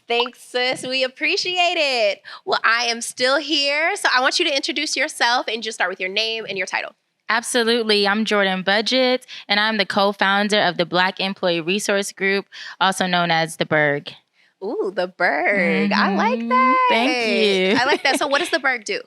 Thanks, sis. We appreciate it. Well, I am still here. So I want you to introduce yourself and just start with your name and your title. Absolutely. I'm Jordan Budget, and I'm the co-founder of the Black Employee Resource Group, also known as the BERG. Ooh, the BERG. I like Thank that. you. I like that. So what does the BERG do?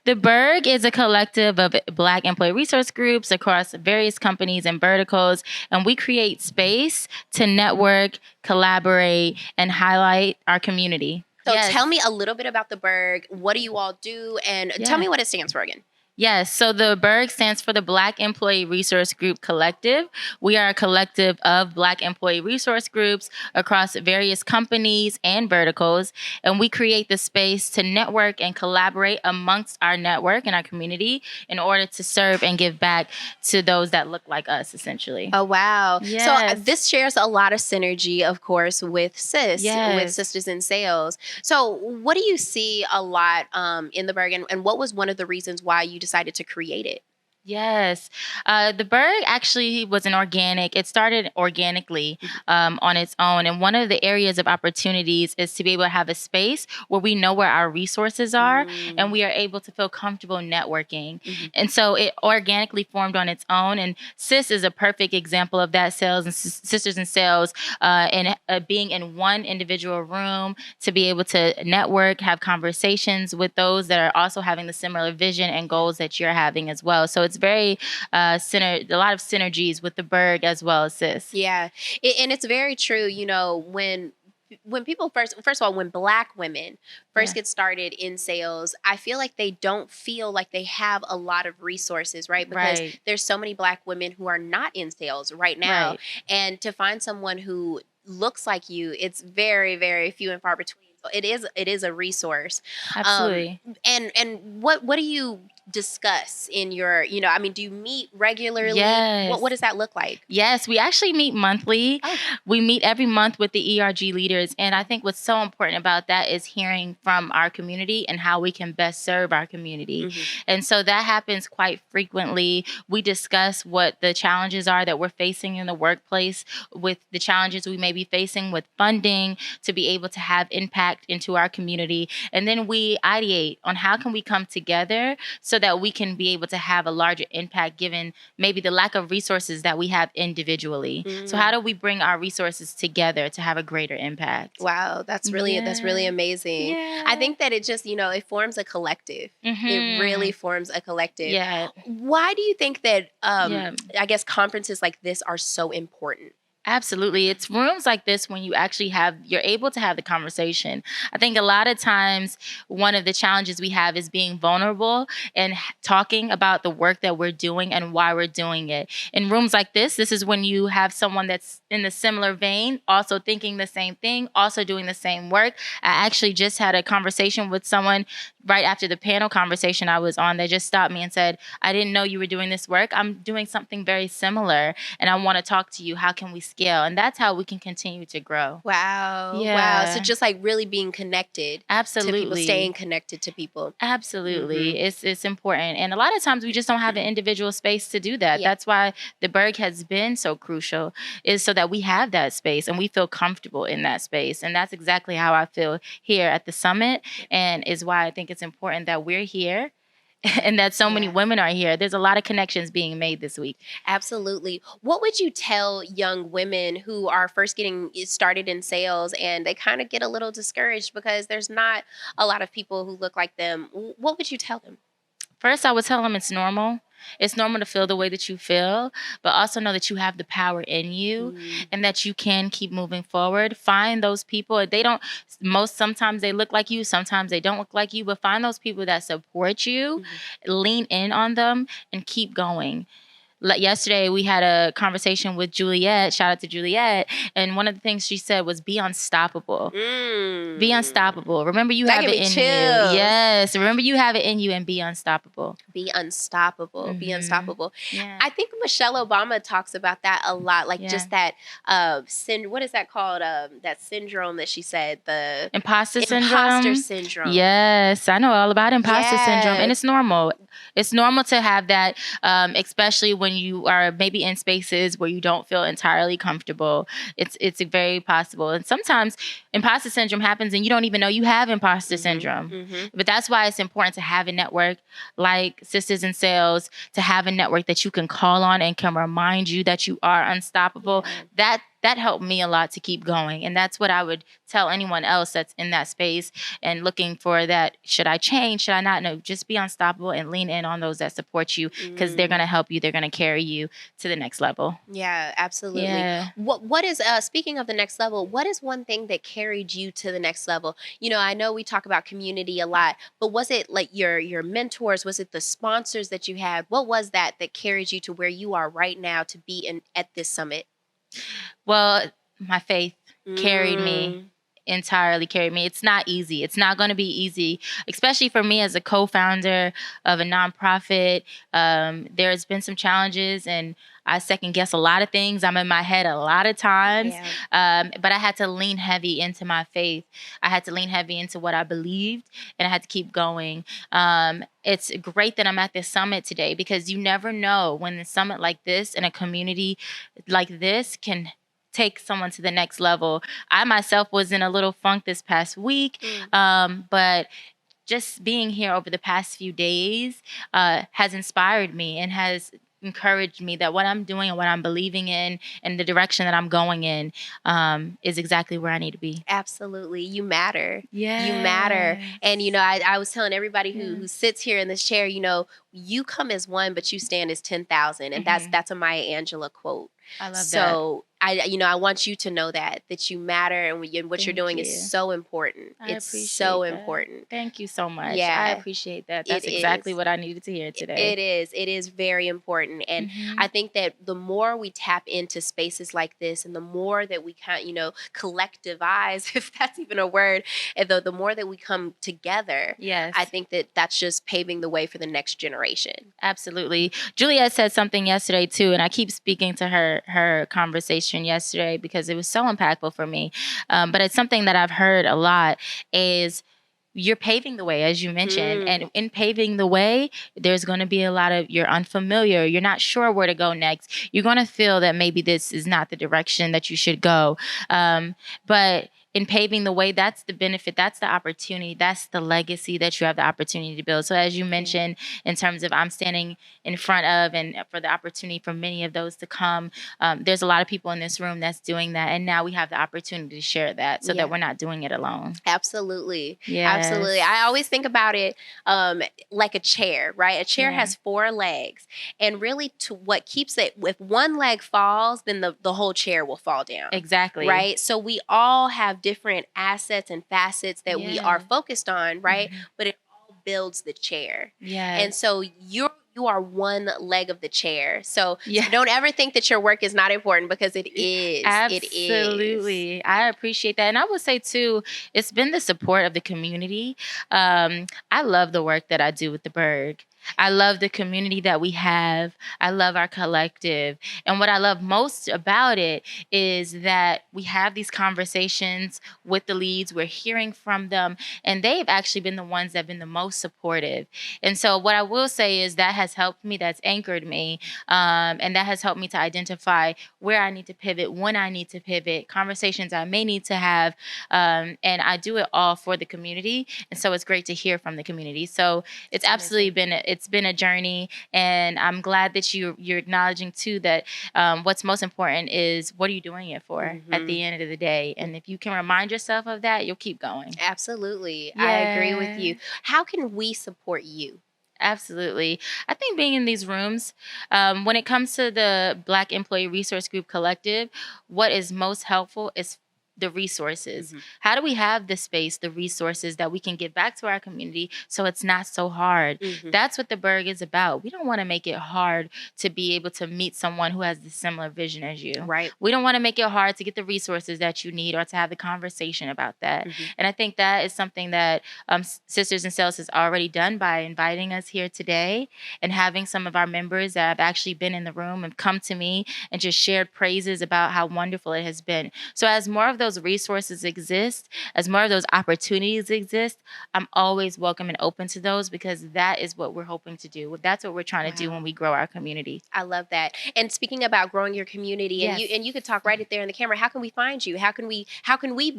The BERG is a collective of Black employee resource groups across various companies and verticals, and we create space to network, collaborate, and highlight our community. So tell me a little bit about the BERG. What do you all do? And tell me what it stands for again. Yes. So the BERG stands for the Black Employee Resource Group Collective. We are a collective of Black employee resource groups across various companies and verticals. And we create the space to network and collaborate amongst our network and our community in order to serve and give back to those that look like us, essentially. Oh, wow. Yes. So this shares a lot of synergy, of course, with SIS, with Sisters in Sales. So what do you see a lot in the BERG, and what was one of the reasons why you decided to create it? Yes. The BERG actually was it started organically on its own. And one of the areas of opportunities is to be able to have a space where we know where our resources are and we are able to feel comfortable networking. And so it organically formed on its own. And SIS is a perfect example of that, Sales and Sisters in Sales, and being in one individual room to be able to network, have conversations with those that are also having the similar vision and goals that you're having as well. So it's very a lot of synergies with the BERG as well as SIS. Yeah, and it's very true. You know, when people first of all, when Black women first get started in sales, I feel like they don't feel like they have a lot of resources, right? Because there's so many Black women who are not in sales right now, and to find someone who looks like you, it's very, very few and far between. So it is a resource. Absolutely. And what do you discuss in your, do you meet regularly? Yes. What does that look like? Yes, we actually meet monthly. We meet every month with the ERG leaders. And I think what's so important about that is hearing from our community and how we can best serve our community. And so that happens quite frequently. We discuss what the challenges are that we're facing in the workplace, with the challenges we may be facing with funding to be able to have impact into our community. And then we ideate on how can we come together so that we can be able to have a larger impact given maybe the lack of resources that we have individually. So how do we bring our resources together to have a greater impact? Wow, that's really amazing. I think that it just, it forms a collective. It really forms a collective. Why do you think that, I guess, conferences like this are so important? Absolutely. It's rooms like this when you're able to have the conversation. I think a lot of times one of the challenges we have is being vulnerable and talking about the work that we're doing and why we're doing it. In rooms like this is when you have someone that's in the similar vein, also thinking the same thing, also doing the same work. I actually just had a conversation with someone right after the panel conversation I was on. They just stopped me and said, I didn't know you were doing this work. I'm doing something very similar and I want to talk to you. How can we scale? And that's how we can continue to grow. Wow. Wow. So just like really being connected. Absolutely. To people, staying connected to people. Absolutely. It's important. And a lot of times we just don't have an individual space to do that. That's why the BERG has been so crucial, is so that we have that space and we feel comfortable in that space. And that's exactly how I feel here at the summit, and is why I think it's important that we're here and that so many women are here. There's a lot of connections being made this week. Absolutely. What would you tell young women who are first getting started in sales and they kind of get a little discouraged because there's not a lot of people who look like them? What would you tell them? First, I would tell them it's normal. It's normal to feel the way that you feel, but also know that you have the power in you and that you can keep moving forward. Find those people. Sometimes they look like you, sometimes they don't look like you, but find those people that support you, lean in on them, and keep going. Yesterday, we had a conversation with Juliet. Shout out to Juliet. And one of the things she said was be unstoppable. Be unstoppable. Remember you have it in you. Yes. Remember you have it in you and be unstoppable. Be unstoppable. Be unstoppable. Yeah. I think Michelle Obama talks about that a lot. Like just that, what is that called? That syndrome that she said, the imposter syndrome. Yes. I know all about imposter syndrome. And it's normal. It's normal to have that, especially when when you are maybe in spaces where you don't feel entirely comfortable. It's very possible. And sometimes imposter syndrome happens and you don't even know you have imposter syndrome. But that's why it's important to have a network like Sisters in Sales, to have a network that you can call on and can remind you that you are unstoppable. That helped me a lot to keep going. And that's what I would tell anyone else that's in that space and looking for that. Should I change? Should I not? No, just be unstoppable and lean in on those that support you, because they're going to help you. They're going to carry you to the next level. Yeah, absolutely. Yeah. What is, speaking of the next level, what is one thing that carried you to the next level? You know, I know we talk about community a lot, but was it like your mentors? Was it the sponsors that you had? What was that carried you to where you are right now to be at this summit? Well, my faith carried me. Entirely carried me. It's not easy. It's not going to be easy, especially for me as a co-founder of a nonprofit. There's been some challenges, and I second guess a lot of things. I'm in my head a lot of times, but I had to lean heavy into my faith. I had to lean heavy into what I believed, and I had to keep going. It's great that I'm at this summit today, because you never know when a summit like this and a community like this can take someone to the next level. I myself was in a little funk this past week, but just being here over the past few days has inspired me and has encouraged me that what I'm doing and what I'm believing in and the direction that I'm going in is exactly where I need to be. Absolutely. You matter. Yeah. You matter. And, you know, I was telling everybody who sits here in this chair, you know, you come as one, but you stand as 10,000. And that's a Maya Angelou quote. I love that. So I want you to know that you matter, and what you're doing is so important. It's so important. Thank you so much. Yeah, I appreciate that. That's exactly what I needed to hear today. It is. It is very important. And I think that the more we tap into spaces like this, and the more that we collectivize, if that's even a word, and the more that we come together, I think that that's just paving the way for the next generation. Absolutely. Juliet said something yesterday too, and I keep speaking to her conversation yesterday because it was so impactful for me. But it's something that I've heard a lot is you're paving the way, as you mentioned. And in paving the way, there's going to be a lot of, you're unfamiliar. You're not sure where to go next. You're going to feel that maybe this is not the direction that you should go. But in paving the way, that's the benefit, that's the opportunity, that's the legacy that you have the opportunity to build. So as you mentioned, in terms of I'm standing in front of, and for the opportunity for many of those to come, there's a lot of people in this room that's doing that. And now we have the opportunity to share that so that we're not doing it alone. Absolutely. Yes. Absolutely. I always think about it like a chair, right? A chair has 4 legs. And really to what keeps it, if one leg falls, then the whole chair will fall down. Exactly. Right? So we all have different assets and facets that we are focused on, right? But it all builds the chair. Yeah. And so you are one leg of the chair. So don't ever think that your work is not important, because it is. Absolutely. It is. I appreciate that. And I would say too, it's been the support of the community. I love the work that I do with the BERG. I love the community that we have. I love our collective. And what I love most about it is that we have these conversations with the leads. We're hearing from them. And they've actually been the ones that have been the most supportive. And so what I will say is that has helped me. That's anchored me. And that has helped me to identify where I need to pivot, when I need to pivot, conversations I may need to have. And I do it all for the community. And so it's great to hear from the community. So it's absolutely been a journey, and I'm glad that you're acknowledging too that what's most important is what are you doing it for at the end of the day. And if you can remind yourself of that, you'll keep going. Absolutely. I agree with you. How can we support you? Absolutely. I think being in these rooms, when it comes to the Black Employee Resource Group Collective, what is most helpful is the resources. How do we have the space, the resources that we can give back to our community so it's not so hard? That's what the BERG is about. We don't want to make it hard to be able to meet someone who has the similar vision as you. Right. We don't want to make it hard to get the resources that you need or to have the conversation about that. And I think that is something that Sisters in Sales has already done by inviting us here today and having some of our members that have actually been in the room and come to me and just shared praises about how wonderful it has been. So as more of those resources exist, as more of those opportunities exist, I'm always welcome and open to those, because that is what we're hoping to do. That's what we're trying to do when we grow our community. I love that. And speaking about growing your community, and you could talk right there in the camera. How can we find you? How can we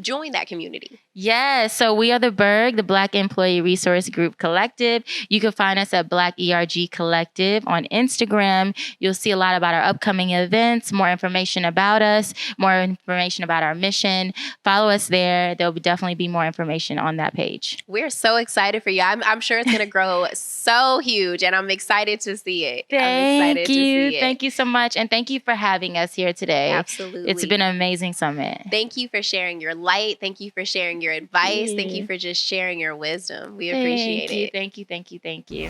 join that community? Yes, so we are the BERG, the Black Employee Resource Group Collective. You can find us at Black ERG Collective on Instagram. You'll see a lot about our upcoming events, more information about us, more information about our mission. Follow us there. There'll definitely be more information on that page. We're so excited for you. I'm sure it's going to grow so huge, and I'm excited to see it. Thank you. Thank you so much. And thank you for having us here today. Absolutely. It's been an amazing summit. Thank you for sharing your light. Thank you for sharing your advice. Thank you for just sharing your wisdom. We appreciate it. Thank you.